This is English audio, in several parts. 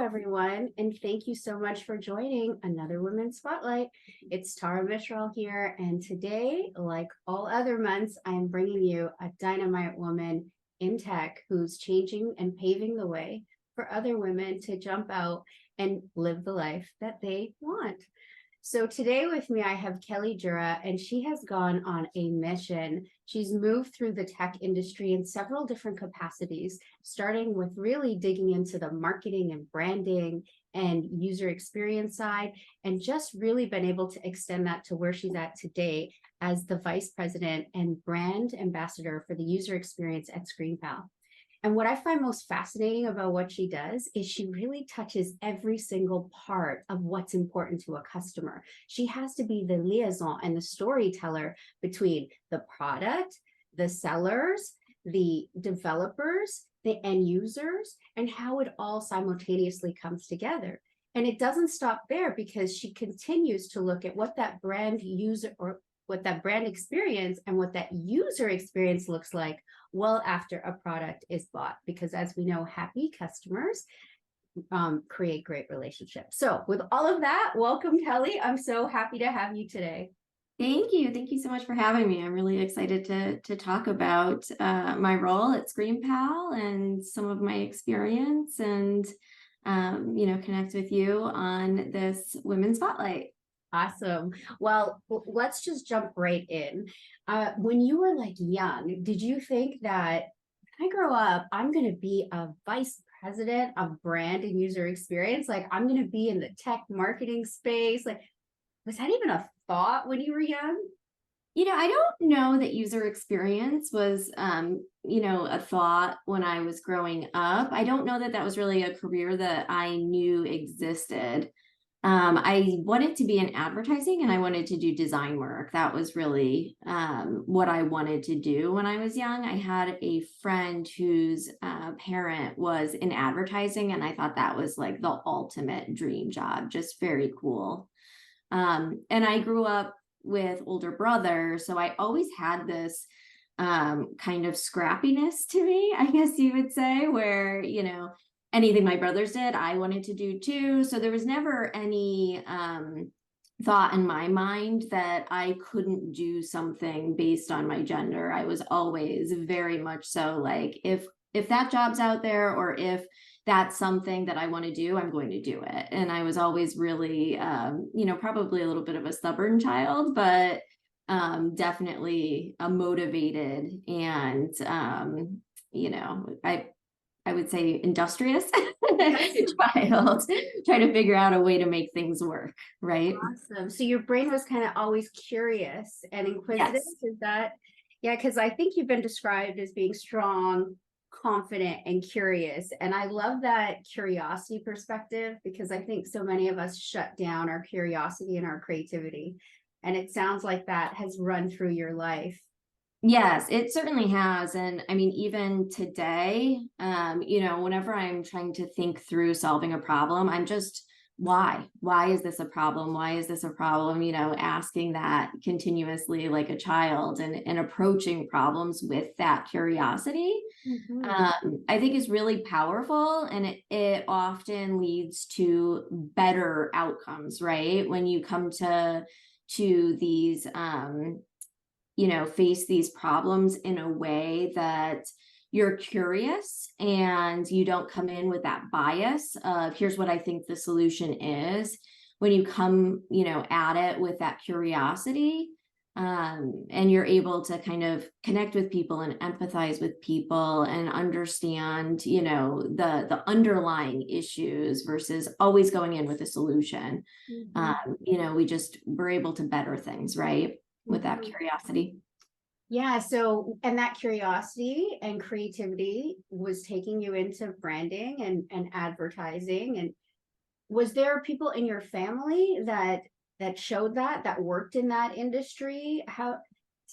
everyone, and thank you so much for joining another Women's Spotlight. It's Tara Myshrall here, and today, like all other months, I'm bringing you a dynamite woman in tech who's changing and paving the way for other women to jump out and live the life that they want. So today with me, I have Kelly Jura, and she has gone on a mission. She's moved through the tech industry in several different capacities, starting with really digging into the marketing and branding and user experience side, and just really been able to extend that to where she's at today as the vice president and brand ambassador for the user experience at ScreenPal. And what I find most fascinating about what she does is she really touches every single part of what's important to a customer. She has to be the liaison and the storyteller between the product, the sellers, the developers, the end users, and how it all simultaneously comes together. And it doesn't stop there, because she continues to look at what that brand user or what that brand experience and what that user experience looks like well after a product is bought, because as we know, happy customers create great relationships. So with all of that, welcome, Kelly. I'm so happy to have you today. Thank you. Thank you so much for having me. I'm really excited to talk about my role at ScreenPal and some of my experience and, connect with you on this Women's Spotlight. Awesome. Well, let's just jump right in. When you were young, did you think that when I grow up, I'm going to be a vice president of brand and user experience? I'm going to be in the tech marketing space. Was that even a thought when you were young? I don't know that user experience was, a thought when I was growing up. I don't know that that was really a career that I knew existed. I wanted to be in advertising and I wanted to do design work. That was really what I wanted to do when I was young. I had a friend whose parent was in advertising, and I thought that was like the ultimate dream job, just very cool. And I grew up with older brothers, so I always had this kind of scrappiness to me, I guess you would say, where, anything my brothers did, I wanted to do too. So there was never any thought in my mind that I couldn't do something based on my gender. I was always very much so like, if that job's out there, or if that's something that I want to do, I'm going to do it. And I was always really, probably a little bit of a stubborn child, but definitely a motivated and, I would say industrious child, trying to figure out a way to make things work, right? Awesome. So your brain was kind of always curious and inquisitive. Yes. Is that, yeah, because I think you've been described as being strong, confident, and curious. And I love that curiosity perspective, because I think so many of us shut down our curiosity and our creativity. And it sounds like that has run through your life. Yes, it certainly has. And I mean, even today, whenever I'm trying to think through solving a problem, I'm just, why is this a problem? Why is this a problem? Asking that continuously like a child, and approaching problems with that curiosity, I think is really powerful. And it often leads to better outcomes, right? When you come to these, face these problems in a way that you're curious, and you don't come in with that bias of, here's what I think the solution is. When you come, at it with that curiosity, and you're able to kind of connect with people and empathize with people and understand, the underlying issues versus always going in with a solution. We're able to better things, right? With that curiosity. Yeah. So, and that curiosity and creativity was taking you into branding and advertising. And was there people in your family that showed that worked in that industry?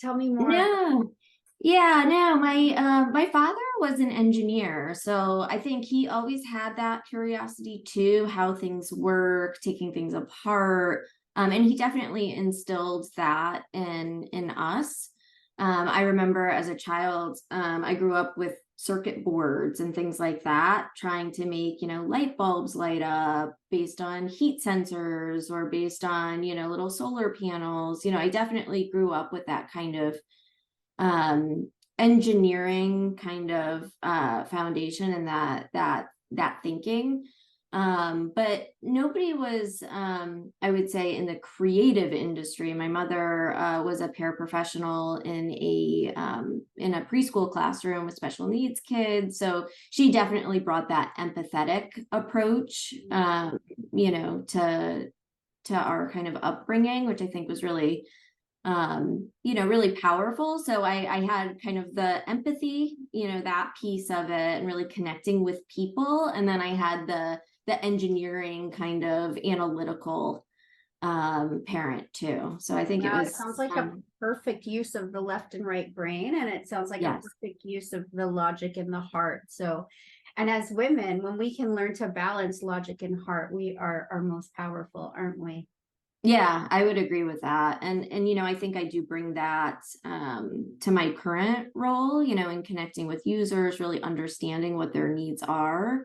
Tell me more. No. Yeah, no, my father was an engineer, so I think he always had that curiosity too, how things work, taking things apart. And he definitely instilled that in us. I remember as a child, I grew up with circuit boards and things like that, trying to make, light bulbs light up based on heat sensors or based on, little solar panels. I definitely grew up with that kind of engineering kind of foundation and that thinking. But nobody was, I would say, in the creative industry. My mother was a paraprofessional in a preschool classroom with special needs kids. So she definitely brought that empathetic approach, to our kind of upbringing, which I think was really really powerful. So I had kind of the empathy, that piece of it and really connecting with people. And then I had the engineering kind of analytical parent too. So I think it Wow, was it sounds like a perfect use of the left and right brain, and it sounds like a yes. perfect use of the logic and the heart. So, and as women, when we can learn to balance logic and heart, we are our most powerful, aren't we? Yeah, I would agree with that. And I think I do bring that to my current role, in connecting with users, really understanding what their needs are.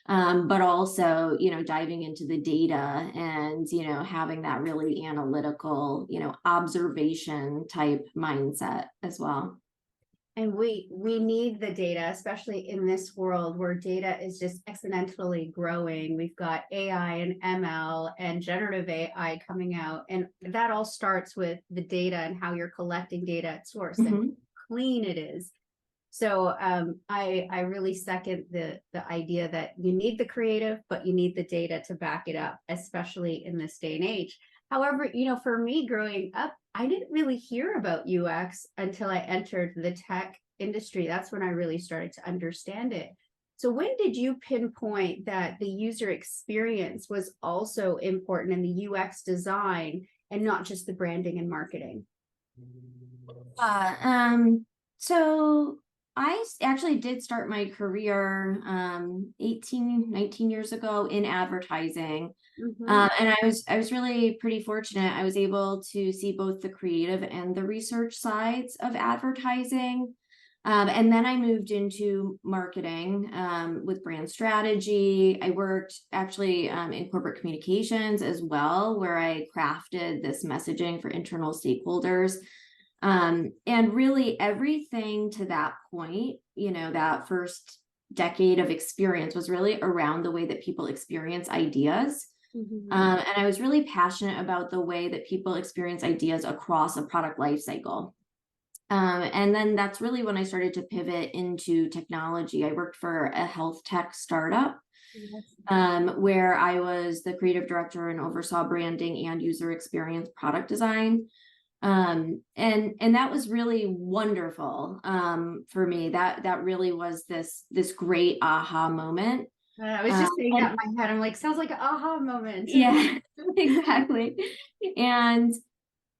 But also, diving into the data and, having that really analytical, observation type mindset as well. And we need the data, especially in this world where data is just exponentially growing. We've got AI and ML and generative AI coming out, and that all starts with the data and how you're collecting data at source and Mm-hmm. clean it is. So I really second the idea that you need the creative, but you need the data to back it up, especially in this day and age. However, for me growing up, I didn't really hear about UX until I entered the tech industry. That's when I really started to understand it. So when did you pinpoint that the user experience was also important in the UX design and not just the branding and marketing? Uh, um, so I actually did start my career 18, 19 years ago in advertising. Mm-hmm. And I was really pretty fortunate. I was able to see both the creative and the research sides of advertising. And then I moved into marketing with brand strategy. I worked actually in corporate communications as well, where I crafted this messaging for internal stakeholders. And really everything to that point, that first decade of experience was really around the way that people experience ideas. Mm-hmm. And I was really passionate about the way that people experience ideas across a product life cycle. And then that's really when I started to pivot into technology. I worked for a health tech startup where I was the creative director and oversaw branding and user experience product design. And that was really wonderful for me. That really was this great aha moment. I was just saying that in my head. I'm like, sounds like an aha moment. Yeah, exactly. And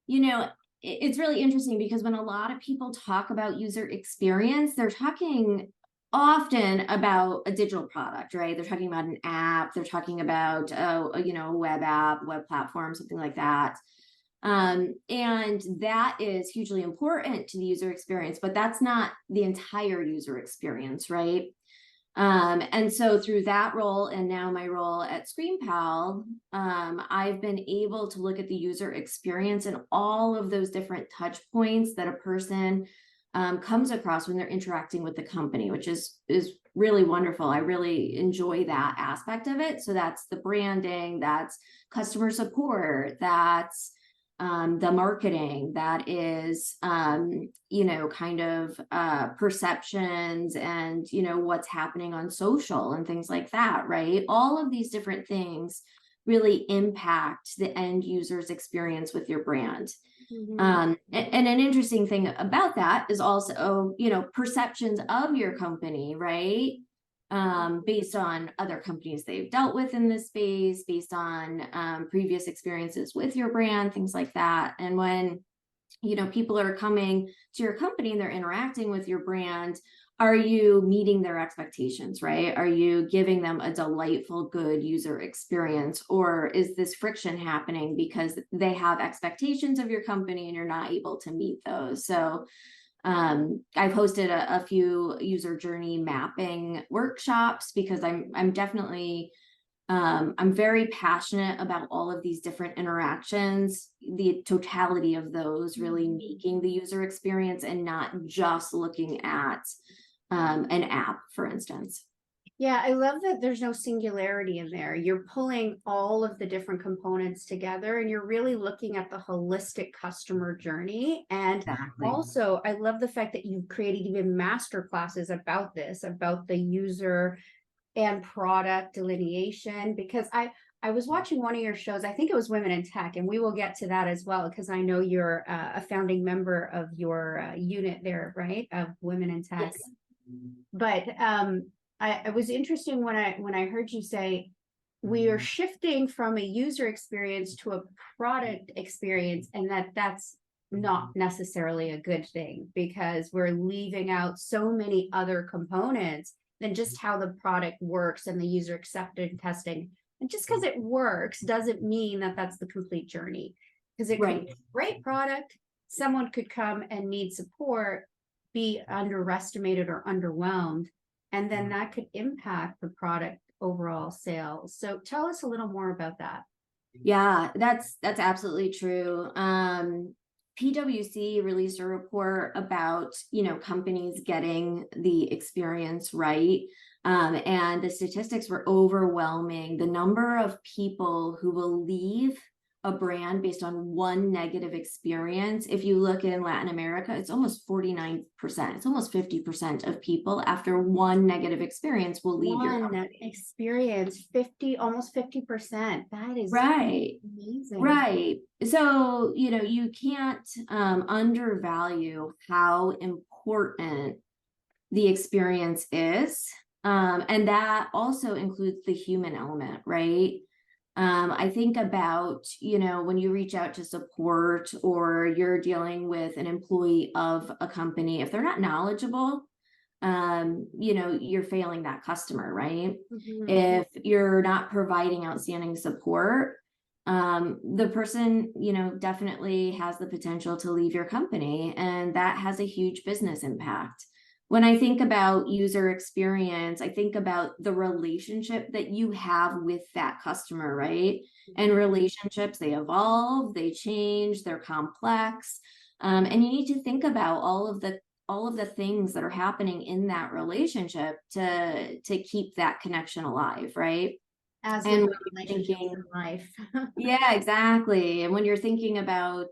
it's really interesting because when a lot of people talk about user experience, they're talking often about a digital product, right? They're talking about an app, they're talking about a web app, web platform, something like that. And that is hugely important to the user experience, but that's not the entire user experience, right? And so through that role and now my role at ScreenPal, I've been able to look at the user experience and all of those different touch points that a person comes across when they're interacting with the company, which is really wonderful. I really enjoy that aspect of it. So that's the branding, that's customer support, that's the marketing, that is kind of perceptions and what's happening on social and things like that, right? All of these different things really impact the end user's experience with your brand. Mm-hmm. And an interesting thing about that is also perceptions of your company, right? Based on other companies they've dealt with in this space, based on previous experiences with your brand, things like that. And when people are coming to your company and they're interacting with your brand, are you meeting their expectations, right? Are you giving them a delightful, good user experience? Or is this friction happening because they have expectations of your company and you're not able to meet those? So I've hosted a few user journey mapping workshops because I'm definitely I'm very passionate about all of these different interactions, the totality of those really making the user experience and not just looking at an app, for instance. Yeah, I love that there's no singularity in there. You're pulling all of the different components together and you're really looking at the holistic customer journey. And Exactly. also, I love the fact that you've created even master classes about this, about the user and product delineation, because I was watching one of your shows. I think it was Women in Tech, and we will get to that as well, because I know you're a founding member of your unit there, right? Of Women in Tech. Yes. But I was interested when I heard you say we are shifting from a user experience to a product experience, and that's not necessarily a good thing because we're leaving out so many other components than just how the product works and the user acceptance testing. And just because it works doesn't mean that that's the complete journey, because it could be a great product. Someone could come and need support, be underestimated or underwhelmed, and then that could impact the product overall sales. So tell us a little more about that. Yeah, that's absolutely true. PwC released a report about, companies getting the experience right. And the statistics were overwhelming. The number of people who will leave a brand based on one negative experience. If you look in Latin America, it's almost 49%. It's almost 50% of people after one negative experience will leave your company. Experience, almost 50%. That is right. Amazing. Right. So, you can't undervalue how important the experience is. And that also includes the human element, right? I think about, when you reach out to support or you're dealing with an employee of a company, if they're not knowledgeable, you're failing that customer, right? Mm-hmm. If you're not providing outstanding support, the person, definitely has the potential to leave your company, and that has a huge business impact. When I think about user experience, I think about the relationship that you have with that customer, right? And relationships, they evolve, they change, they're complex. And you need to think about all of the things that are happening in that relationship to keep that connection alive, right? As and with relationships in life. Yeah, exactly. And when you're thinking about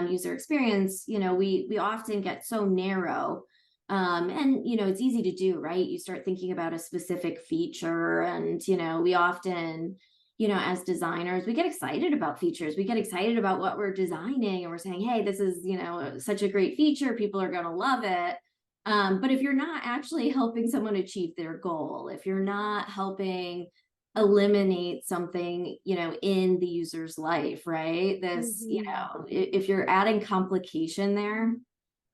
user experience, we often get so narrow. And it's easy to do, right? You start thinking about a specific feature, and we often, as designers, we get excited about features. We get excited about what we're designing, and we're saying, hey, this is such a great feature, people are going to love it. But if you're not actually helping someone achieve their goal, if you're not helping eliminate something in the user's life, right, this if you're adding complication there,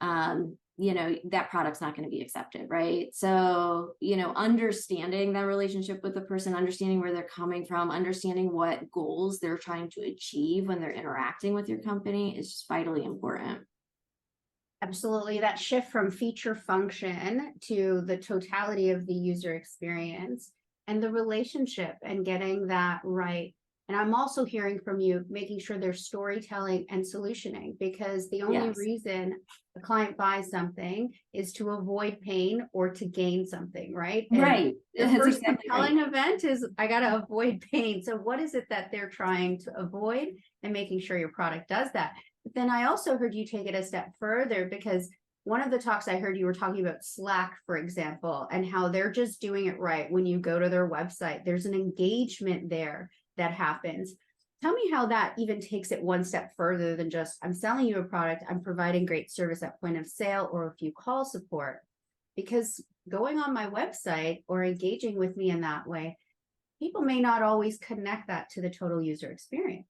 that product's not going to be accepted, right? So understanding that relationship with the person, understanding where they're coming from, understanding what goals they're trying to achieve when they're interacting with your company is just vitally important. Absolutely. That shift from feature function to the totality of the user experience and the relationship and getting that right. And I'm also hearing from you, making sure there's storytelling and solutioning, because the only reason a client buys something is to avoid pain or to gain something, right? Right. The first compelling event is I got to avoid pain. So what is it that they're trying to avoid, and making sure your product does that? But then I also heard you take it a step further, because one of the talks I heard you were talking about Slack, for example, and how they're just doing it right. When you go to their website, there's an engagement there that happens. Tell me how that even takes it one step further than just, I'm selling you a product, I'm providing great service at point of sale, or if you call support. Because going on my website or engaging with me in that way, people may not always connect that to the total user experience.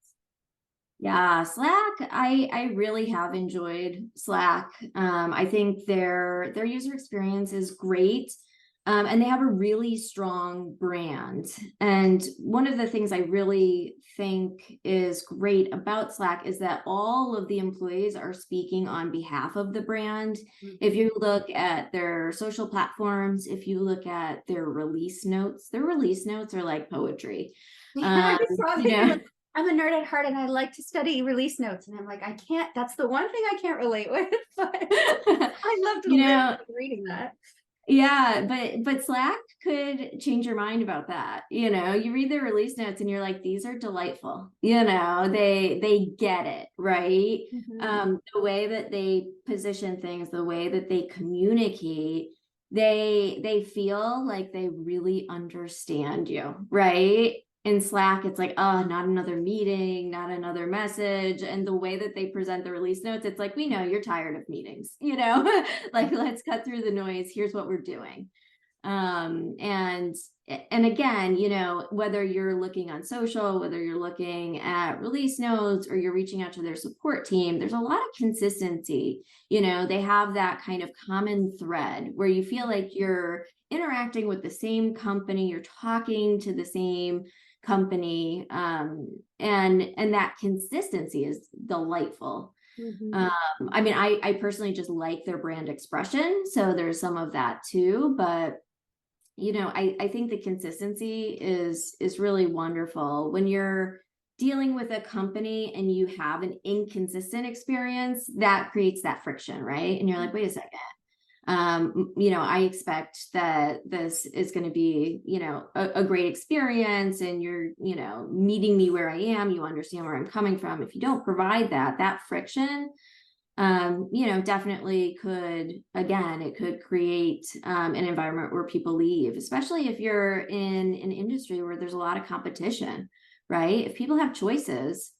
Yeah, Slack, I really have enjoyed Slack. I think their user experience is great. And they have a really strong brand. And one of the things I really think is great about Slack is that all of the employees are speaking on behalf of the brand. If you look at their social platforms, if you look at their release notes are like poetry. Yeah, I saw that. You You're know, like, I'm a nerd at heart and I like to study release notes. And I'm like, I can't, that's the one thing I can't relate with, but I love to you live know, reading that. yeah, but Slack could change your mind about that. You know, you read their release notes and you're like, these are delightful. You know, they get it, right? The way that they position things, the way that they communicate, they feel like they really understand you, right? In Slack, it's like, oh, not another meeting, not another message. And the way that they present the release notes, it's like, we know you're tired of meetings, you know, like, let's cut through the noise. Here's what we're doing. And again, you know, whether you're looking on social, whether you're looking at release notes or you're reaching out to their support team, there's a lot of consistency. You know, they have that kind of common thread where you feel like you're interacting with the same company, you're talking to the same company, and that consistency is delightful. I mean, I personally just like their brand expression, so there's some of that too, but you know, I think the consistency is really wonderful when you're dealing with a company and you have an inconsistent experience. That creates that friction, right? And you're like, wait a second, you know, I expect that this is going to be, you know, a great experience, and you're, you know, meeting me where I am, you understand where I'm coming from. If you don't provide that friction, you know, definitely could, again, it could create an environment where people leave, especially if you're in an industry where there's a lot of competition, right? If people have choices,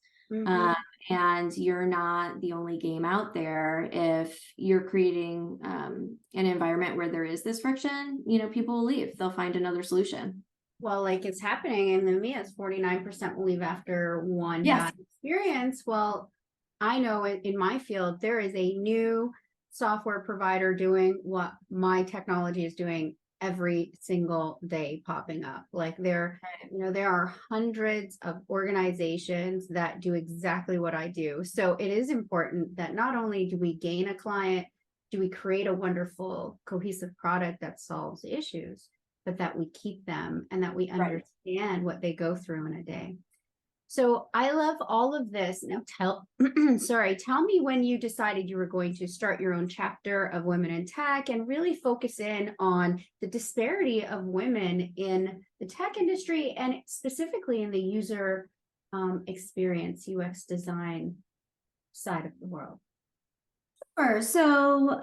and you're not the only game out there, if you're creating an environment where there is this friction, you know, people will leave. They'll find another solution. Well, like it's happening in the EMEA, 49% will leave after one Yes. bad experience. Well, I know in my field, there is a new software provider doing what my technology is doing every single day popping up. Like there, you know, there are hundreds of organizations that do exactly what I do. So it is important that not only do we gain a client, do we create a wonderful cohesive product that solves issues, but that we keep them and that we understand what they go through in a day. So I love all of this. Now tell me when you decided you were going to start your own chapter of Women in Tech and really focus in on the disparity of women in the tech industry and specifically in the user experience, UX design side of the world. Sure. So,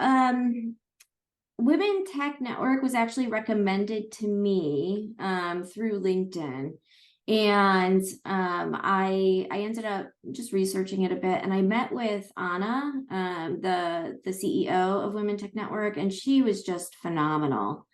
WomenTech Network was actually recommended to me through LinkedIn. And I ended up just researching it a bit, and I met with Anna, the CEO of WomenTech Network, and she was just phenomenal.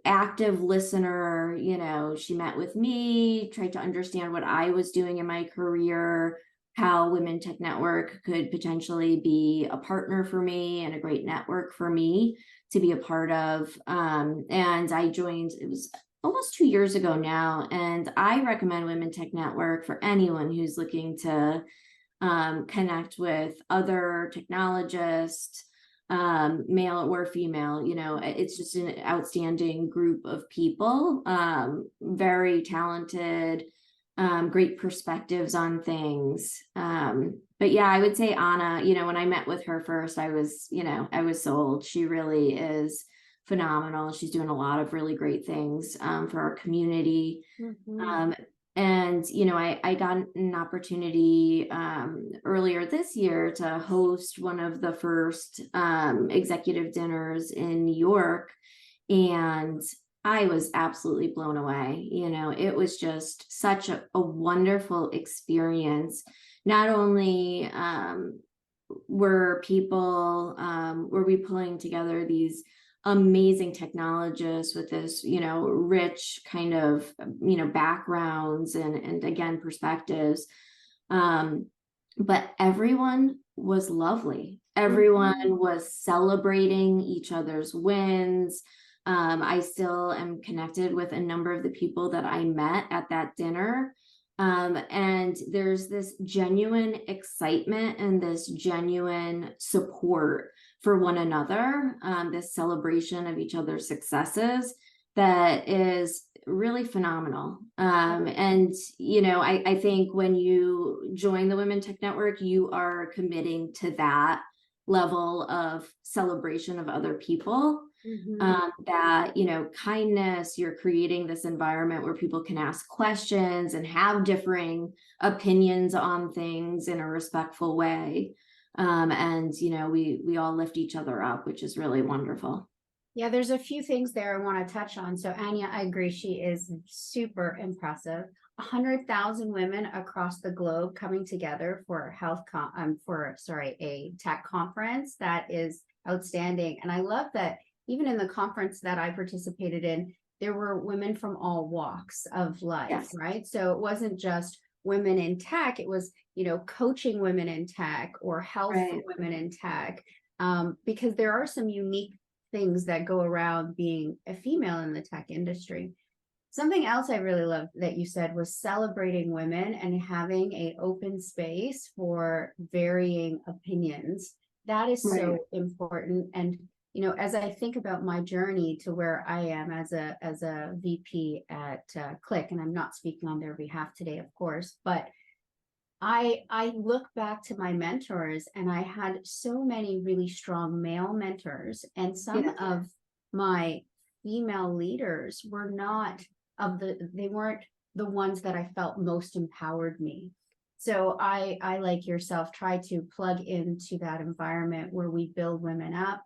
Active listener, you know, she met with me, tried to understand what I was doing in my career, how WomenTech Network could potentially be a partner for me and a great network for me to be a part of. And I joined, it was almost 2 years ago now, and I recommend WomenTech Network for anyone who's looking to connect with other technologists, male or female. You know, it's just an outstanding group of people, very talented, great perspectives on things. But yeah, I would say Anna, you know, when I met with her first, I was sold. She really is phenomenal. She's doing a lot of really great things for our community. And, you know, I got an opportunity earlier this year to host one of the first executive dinners in New York. And I was absolutely blown away. You know, it was just such a wonderful experience. Not only were we pulling together these amazing technologists with this, you know, rich kind of, you know, backgrounds and again, perspectives. But everyone was lovely. Everyone was celebrating each other's wins. I still am connected with a number of the people that I met at that dinner. And there's this genuine excitement and this genuine support for one another, this celebration of each other's successes that is really phenomenal. And, I think when you join the WomenTech Network, you are committing to that level of celebration of other people. That, kindness, you're creating this environment where people can ask questions and have differing opinions on things in a respectful way. And, we all lift each other up, which is really wonderful. Yeah, there's a few things there I want to touch on. So Anya, I agree, she is super impressive. 100,000 women across the globe coming together for a tech conference. That is outstanding. And I love that even in the conference that I participated in, there were women from all walks of life, Yes. right? So it wasn't just women in tech, it was, coaching women in tech or health for women in tech, because there are some unique things that go around being a female in the tech industry. Something else I really loved that you said was celebrating women and having an open space for varying opinions. That is so important. And, as I think about my journey to where I am as a VP at Click, and I'm not speaking on their behalf today, of course, but I look back to my mentors, and I had so many really strong male mentors, and some of my female leaders were not they weren't the ones that I felt most empowered me. So I like yourself, try to plug into that environment where we build women up.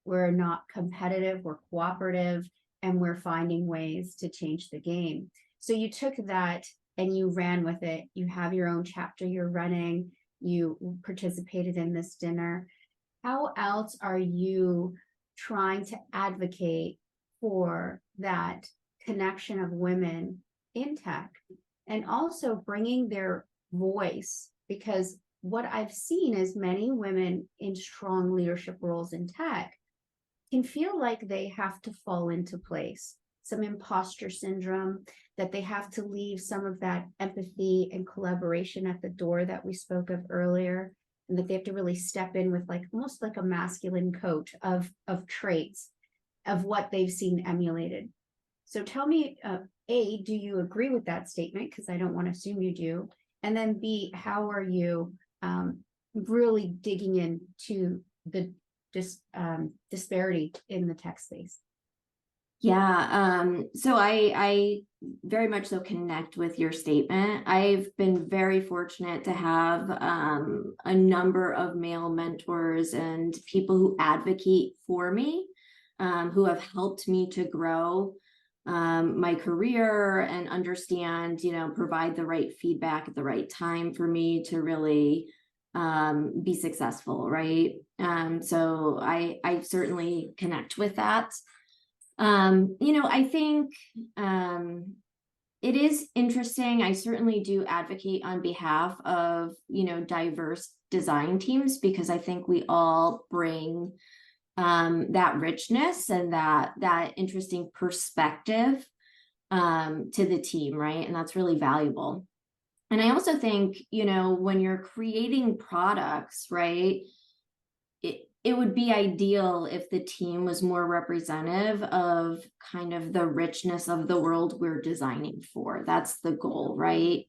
We're not competitive, we're cooperative, and we're finding ways to change the game. So you took that and you ran with it. You have your own chapter you're running. You participated in this dinner. How else are you trying to advocate for that connection of women in tech and also bringing their voice? Because what I've seen is many women in strong leadership roles in tech can feel like they have to fall into place, some imposter syndrome, that they have to leave some of that empathy and collaboration at the door that we spoke of earlier, and that they have to really step in with almost like a masculine coat of traits of what they've seen emulated. So tell me, A, do you agree with that statement? Because I don't want to assume you do. And then B, how are you really digging into the disparity in the tech space? Yeah, so I very much so connect with your statement. I've been very fortunate to have a number of male mentors and people who advocate for me, who have helped me to grow my career and understand, provide the right feedback at the right time for me to really be successful, right? So I certainly connect with that. I think it is interesting. I certainly do advocate on behalf of, diverse design teams, because I think we all bring that richness and that interesting perspective to the team, right? And that's really valuable. And I also think, when you're creating products, right, it would be ideal if the team was more representative of kind of the richness of the world we're designing for. That's the goal, right?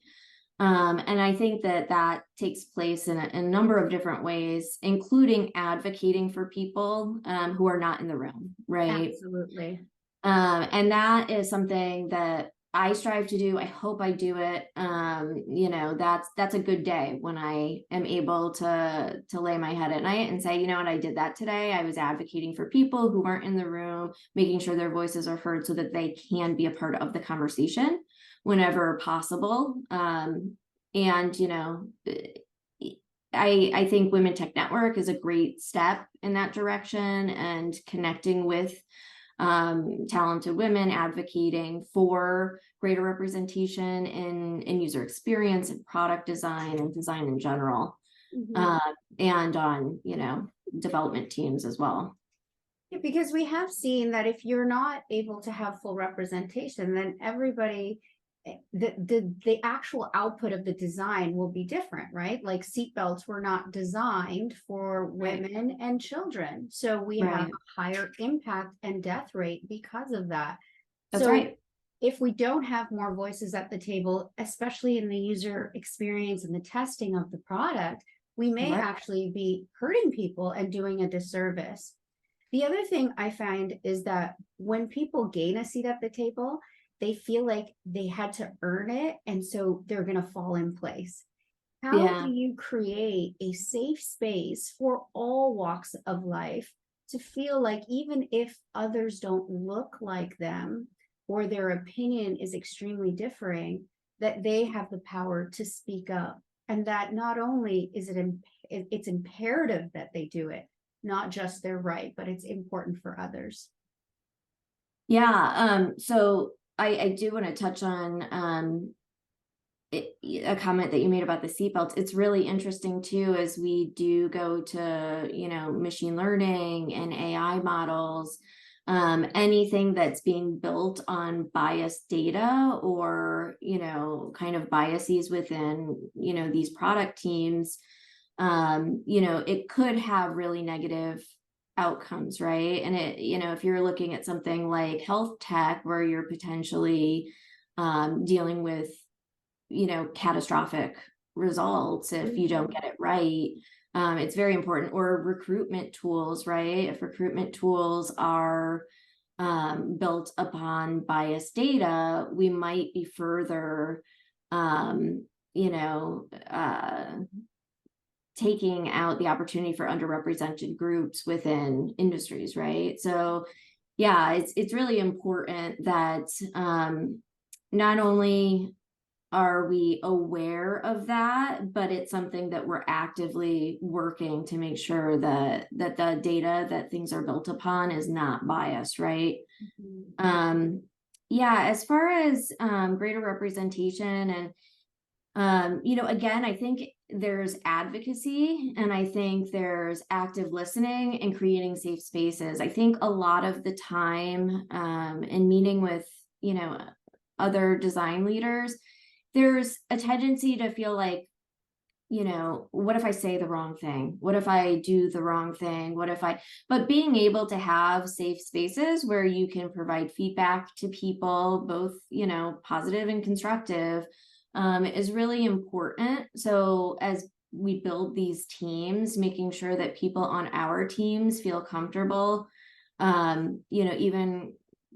And I think that takes place in a number of different ways, including advocating for people who are not in the room, right? Absolutely. And that is something that I strive to do. I hope I do it. That's a good day when I am able to lay my head at night and say, what, I did that today. I was advocating for people who weren't in the room, making sure their voices are heard so that they can be a part of the conversation whenever possible. I think WomenTech Network is a great step in that direction, and connecting with talented women, advocating for greater representation in user experience and product design and design in general, and on development teams as well. Yeah, because we have seen that if you're not able to have full representation, then everybody, the actual output of the design will be different, right? Like seatbelts were not designed for Right. women and children. So we have Right. a higher impact and death rate because of that. That's So right. if we don't have more voices at the table, especially in the user experience and the testing of the product, we may Right. actually be hurting people and doing a disservice. The other thing I find is that when people gain a seat at the table, they feel like they had to earn it, and so they're going to fall in place. How do Yeah. you create a safe space for all walks of life to feel like even if others don't look like them or their opinion is extremely differing, that they have the power to speak up? And that not only is it's imperative that they do it, not just their right, but it's important for others. Yeah. So I do want to touch on a comment that you made about the seatbelts. It's really interesting too, as we do go to, machine learning and AI models, anything that's being built on biased data or, kind of biases within, these product teams, it could have really negative outcomes, right? And if you're looking at something like health tech, where you're potentially dealing with catastrophic results if you don't get it right. It's very important. Or recruitment tools, right? If recruitment tools are built upon biased data, we might be further, um, you know, uh, taking out the opportunity for underrepresented groups within industries, right? So, yeah, it's really important that not only are we aware of that, but it's something that we're actively working to make sure that the data that things are built upon is not biased, right? Mhm. Yeah, as far as greater representation and again, I think there's advocacy and I think there's active listening and creating safe spaces. I think a lot of the time in meeting with, other design leaders, there's a tendency to feel like, what if I say the wrong thing? What if I do the wrong thing? But being able to have safe spaces where you can provide feedback to people, both, positive and constructive, is really important. So as we build these teams, making sure that people on our teams feel comfortable, even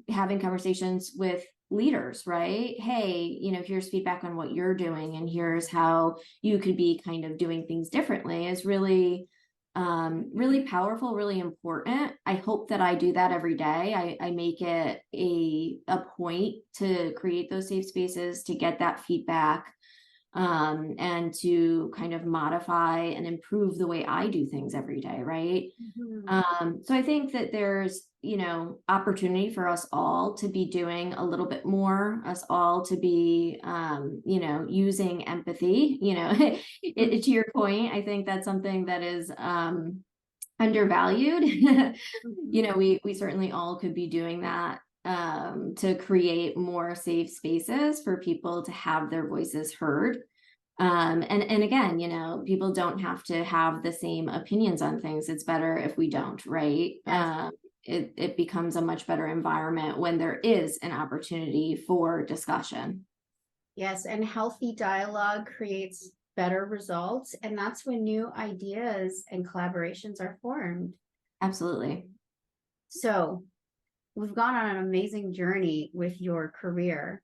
having conversations with leaders, right? Hey, here's feedback on what you're doing, and here's how you could be kind of doing things differently is really, really powerful, really important. I hope that I do that every day. I make it a point to create those safe spaces, to get that feedback, and to kind of modify and improve the way I do things every day, right? Mhm. So I think that there's, opportunity for us all to be doing a little bit more, us all to be, using empathy, to your point, I think that's something that is undervalued. Mhm. We certainly all could be doing that, to create more safe spaces for people to have their voices heard. And again, people don't have to have the same opinions on things. It's better if we don't, right? Yes. It becomes a much better environment when there is an opportunity for discussion. Yes, and healthy dialogue creates better results, and that's when new ideas and collaborations are formed. Absolutely. So, we've gone on an amazing journey with your career.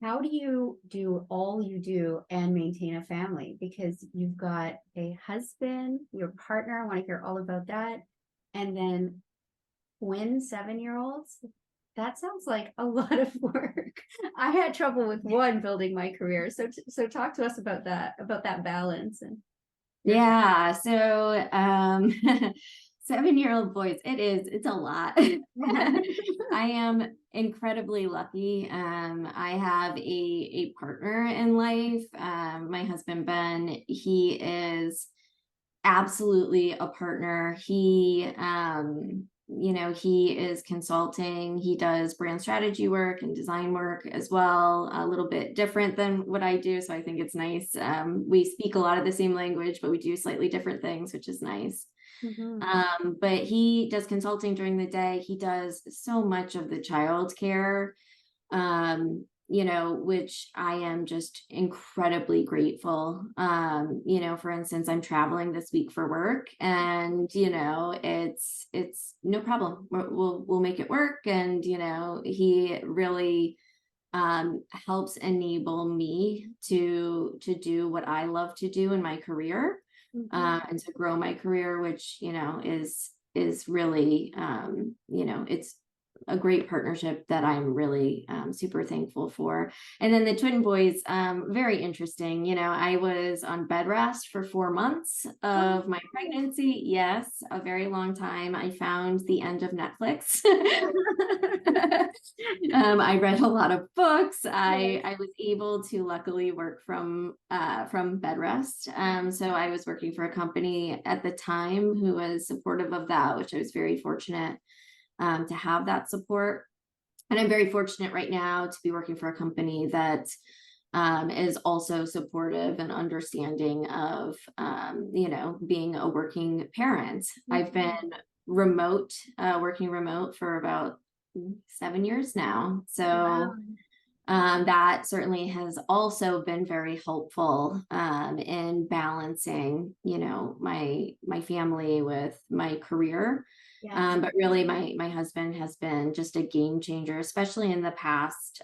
How do you do all you do and maintain a family? Because you've got a husband, your partner, I want to hear all about that. And then twin 7-year-olds. That sounds like a lot of work. I had trouble with one building my career. So talk to us about that balance and your Yeah. So, 7-year-old boys, it's a lot. I am incredibly lucky. I have a partner in life. My husband, Ben, he is absolutely a partner. He, he is consulting, he does brand strategy work and design work as well, a little bit different than what I do. So I think it's nice. We speak a lot of the same language, but we do slightly different things, which is nice. But he does consulting during the day. He does so much of the childcare, which I am just incredibly grateful. For instance, I'm traveling this week for work, and it's no problem. We'll make it work. And he really helps enable me to do what I love to do in my career, and to grow my career, which is really it's a great partnership that I'm really super thankful for. And then the twin boys, very interesting. I was on bed rest for 4 months of my pregnancy. Yes, a very long time. I found the end of Netflix. I read a lot of books. I was able to luckily work from bed rest. So I was working for a company at the time who was supportive of that, which I was very fortunate to have that support. And I'm very fortunate right now to be working for a company that is also supportive and understanding of, being a working parent. I've been working remote for about 7 years now. So that certainly has also been very helpful in balancing, my family with my career. But really, my husband has been just a game changer, especially in the past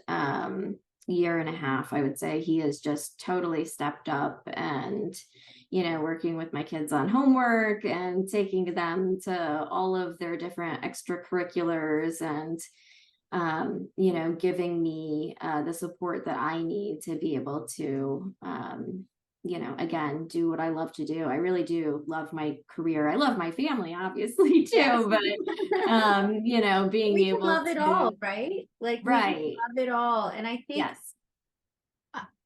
year and a half. I would say he has just totally stepped up and, working with my kids on homework and taking them to all of their different extracurriculars and, giving me the support that I need to be able to, again, do what I love to do. I really do love my career. I love my family, obviously, too, yes. But, being we able love to it all, right? Like, right. We love it all. And I think yes.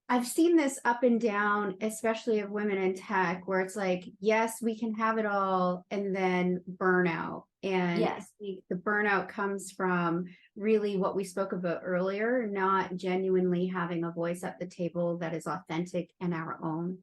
I've seen this up and down, especially of women in tech, where it's like, yes, we can have it all, and then burnout. And yes. the burnout comes from really what we spoke about earlier, not genuinely having a voice at the table that is authentic and our own.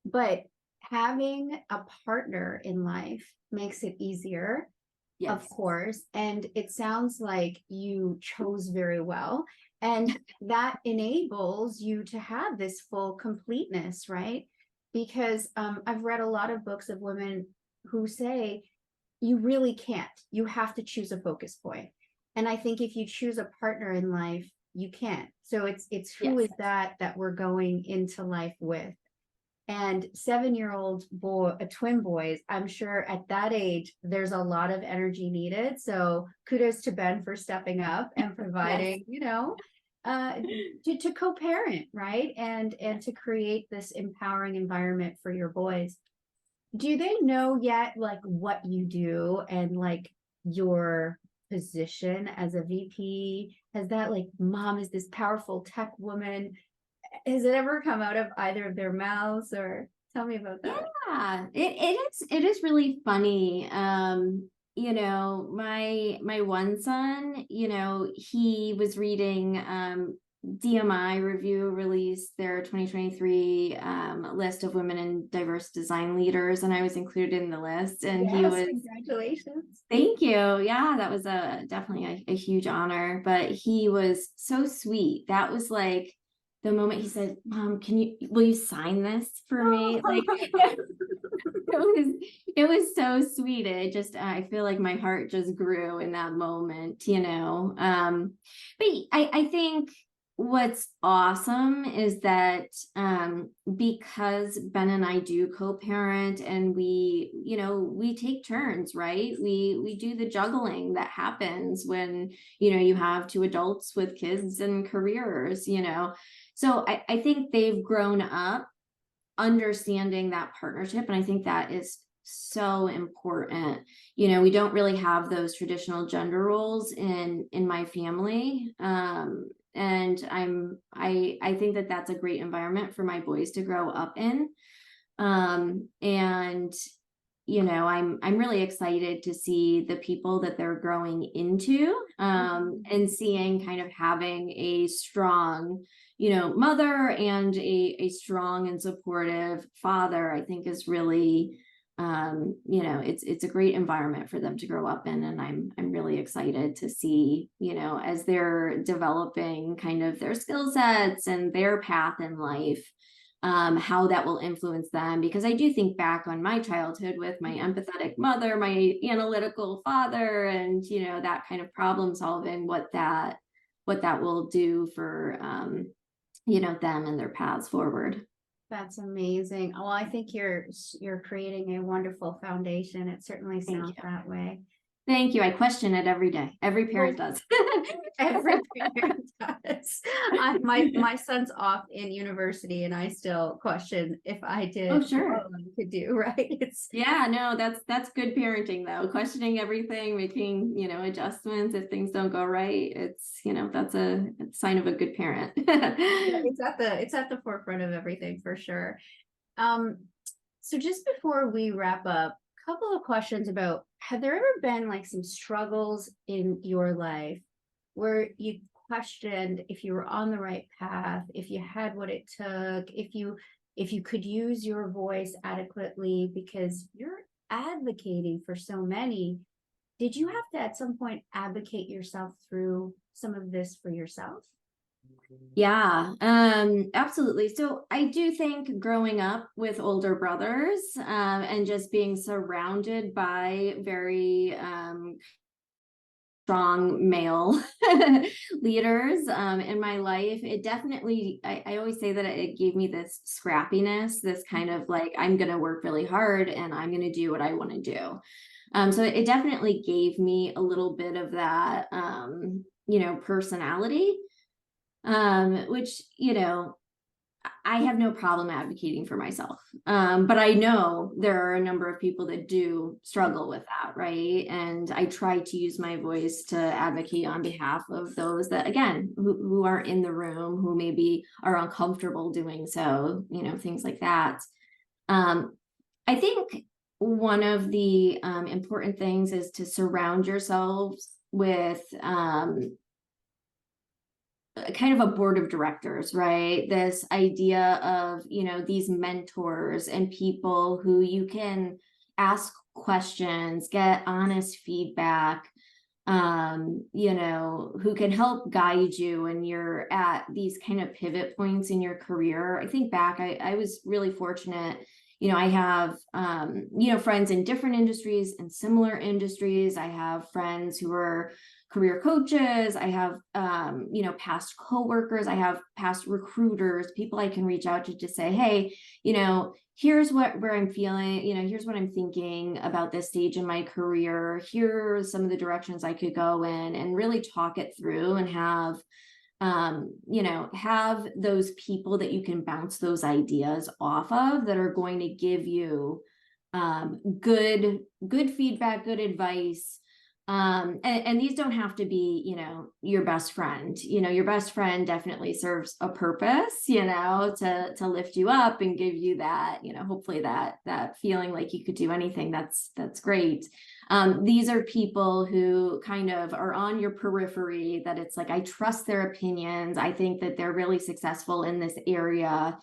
But having a partner in life makes it easier, yes. Of course. And it sounds like you chose very well. And that enables you to have this full completeness, right? Because I've read a lot of books of women who say, you really can't. You have to choose a focus point. And I think if you choose a partner in life, you can't. So it's who yes. is that we're going into life with. And 7-year-old boy, twin boys, I'm sure at that age, there's a lot of energy needed. So kudos to Ben for stepping up and providing, yes. To co-parent, right? And to create this empowering environment for your boys. Do they know yet, like, what you do and like your position as a VP? Has that, like, mom is this powerful tech woman? Has it ever come out of either of their mouths? Or tell me about that. Yeah, it is really funny. My one son, he was reading DMI Review released their 2023 list of women in diverse design leaders, and I was included in the list. And yes, he was, congratulations. Thank you. Yeah, that was definitely a huge honor. But he was so sweet. That was like the moment he said, "Mom, will you sign this for me?" Like, it was so sweet. It just, I feel like my heart just grew in that moment, but I think what's awesome is that because Ben and I do co-parent, and we take turns, right? We do the juggling that happens when you have two adults with kids and careers, so I think they've grown up understanding that partnership, and I think that is so important. We don't really have those traditional gender roles in my family, and I think that that's a great environment for my boys to grow up in, and I'm really excited to see the people that they're growing into, and seeing kind of having a strong, mother and a strong and supportive father, I think is really, it's a great environment for them to grow up in. And I'm really excited to see, as they're developing kind of their skill sets and their path in life, how that will influence them. Because I do think back on my childhood with my empathetic mother, my analytical father, and, that kind of problem solving, what that will do for, them and their paths forward. That's amazing. Well, I think you're creating a wonderful foundation. It certainly sounds that way. Thank you. I question it every day. Every parent does. Every parent does. My son's off in university, and I still question if I did Oh, sure. what I could do, right? No, that's good parenting though. Questioning everything, making, adjustments if things don't go right. It's, that's a sign of a good parent. Yeah, it's at the forefront of everything for sure. So just before we wrap up, a couple of questions about, have there ever been like some struggles in your life where you questioned if you were on the right path, if you had what it took, if you could use your voice adequately, because you're advocating for so many? Did you have to at some point advocate yourself through some of this for yourself? Yeah, absolutely. So I do think growing up with older brothers, and just being surrounded by very, strong male leaders, in my life, it definitely, I always say that it gave me this scrappiness, this kind of like, I'm going to work really hard and I'm going to do what I want to do. So it definitely gave me a little bit of that, personality, which, I have no problem advocating for myself. But I know there are a number of people that do struggle with that, right? And I try to use my voice to advocate on behalf of those that, again, who are in the room, who maybe are uncomfortable doing so, things like that. I think one of the important things is to surround yourselves with kind of a board of directors, right? This idea of, these mentors and people who you can ask questions, get honest feedback, who can help guide you when you're at these kind of pivot points in your career. I think back, I was really fortunate. I have, friends in different industries and similar industries. I have friends who are career coaches. I have, past coworkers. I have past recruiters, people I can reach out to say, hey, here's where I'm feeling, here's what I'm thinking about this stage in my career. Here are some of the directions I could go in, and really talk it through and have those people that you can bounce those ideas off of, that are going to give you good feedback, good advice. And these don't have to be, your best friend. Your best friend definitely serves a purpose, to lift you up and give you that, hopefully that feeling like you could do anything. That's great. These are people who kind of are on your periphery, that it's like, I trust their opinions. I think that they're really successful in this area.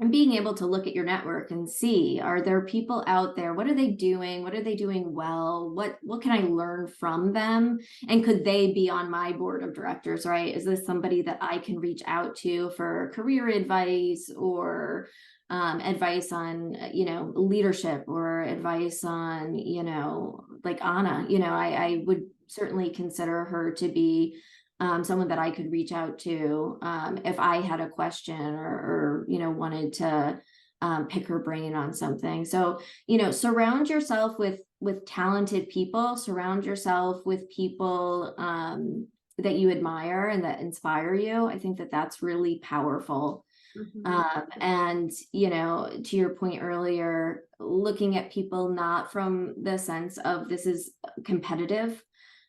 And being able to look at your network and see, are there people out there? What are they doing? What are they doing well? What can I learn from them? And could they be on my board of directors, right? Is this somebody that I can reach out to for career advice, or advice on, leadership, or advice on, like Anna, I would certainly consider her to be someone that I could reach out to if I had a question, or wanted to pick her brain on something. So, surround yourself with talented people, surround yourself with people that you admire and that inspire you. I think that that's really powerful. And, to your point earlier, looking at people not from the sense of this is competitive,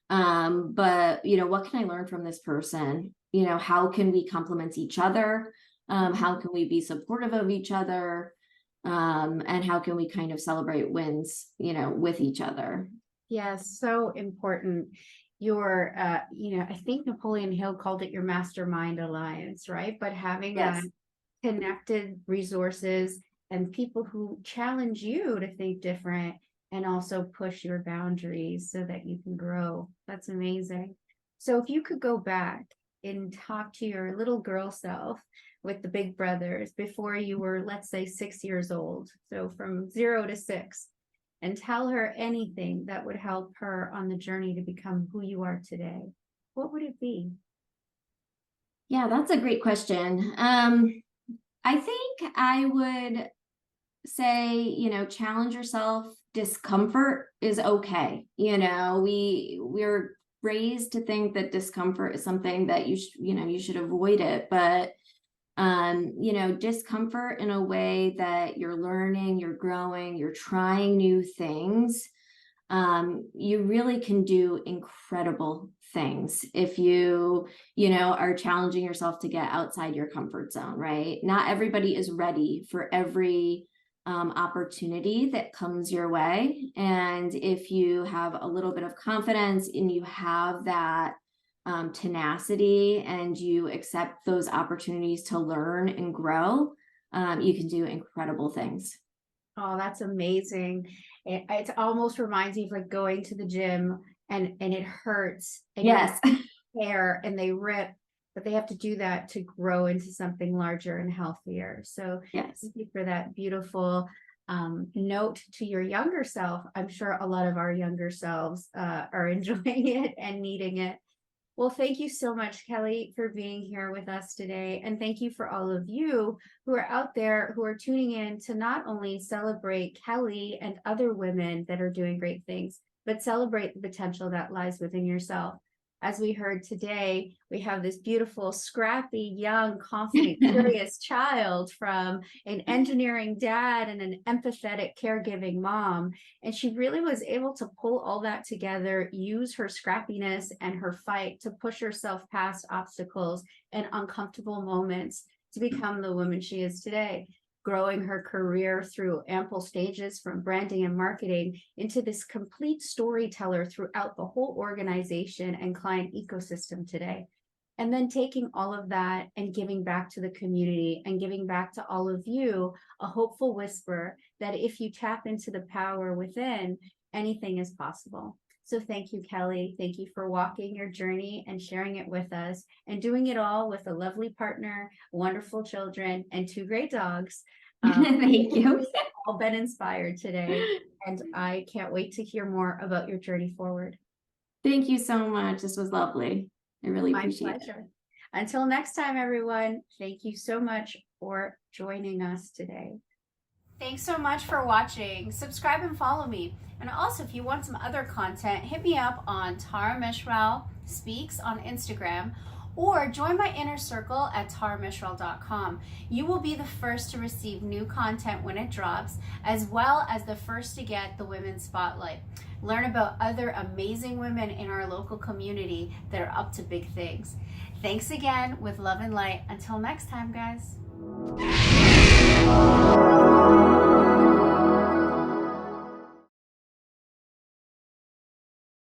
but, what can I learn from this person? How can we complement each other? How can we be supportive of each other? and how can we kind of celebrate wins, with each other. Yes, so important. Your, I think Napoleon Hill called it your mastermind alliance, right? But having that Yes. connected resources and people who challenge you to think different and also push your boundaries so that you can grow. That's amazing. So if you could go back and talk to your little girl self with the big brothers before you were, let's say, 6 years old, so from 0 to 6, and tell her anything that would help her on the journey to become who you are today, what would it be? Yeah, that's a great question. I think I would say, challenge yourself. Discomfort is okay. We're raised to think that discomfort is something that you should avoid it, but discomfort in a way that you're learning, you're growing, you're trying new things. You really can do incredible things if you are challenging yourself to get outside your comfort zone, right? Not everybody is ready for every opportunity that comes your way. And if you have a little bit of confidence and you have that tenacity and you accept those opportunities to learn and grow, you can do incredible things. Oh, that's amazing. It almost reminds me of like going to the gym and it hurts and Yes. your hair and they rip, but they have to do that to grow into something larger and healthier. So Yes. thank you for that beautiful note to your younger self. I'm sure a lot of our younger selves are enjoying it and needing it. Well, thank you so much, Kelly, for being here with us today. And thank you for all of you who are out there who are tuning in to not only celebrate Kelly and other women that are doing great things, but celebrate the potential that lies within yourself. As we heard today, we have this beautiful, scrappy, young, confident, curious child from an engineering dad and an empathetic, caregiving mom. And she really was able to pull all that together, use her scrappiness and her fight to push herself past obstacles and uncomfortable moments to become the woman she is today, growing her career through ample stages from branding and marketing into this complete storyteller throughout the whole organization and client ecosystem today. And then taking all of that and giving back to the community and giving back to all of you a hopeful whisper that if you tap into the power within, anything is possible. So thank you, Kelly. Thank you for walking your journey and sharing it with us and doing it all with a lovely partner, wonderful children, and 2 great dogs. Thank you. We've all been inspired today, and I can't wait to hear more about your journey forward. Thank you so much. This was lovely. I really My appreciate pleasure. it. Until next time, everyone, thank you so much for joining us today. Thanks so much for watching. Subscribe and follow me. And also, if you want some other content, hit me up on Tara Myshrall Speaks on Instagram, or join my inner circle at taramyshrall.com. You will be the first to receive new content when it drops, as well as the first to get the Women's Spotlight. Learn about other amazing women in our local community that are up to big things. Thanks again, with love and light. Until next time, guys.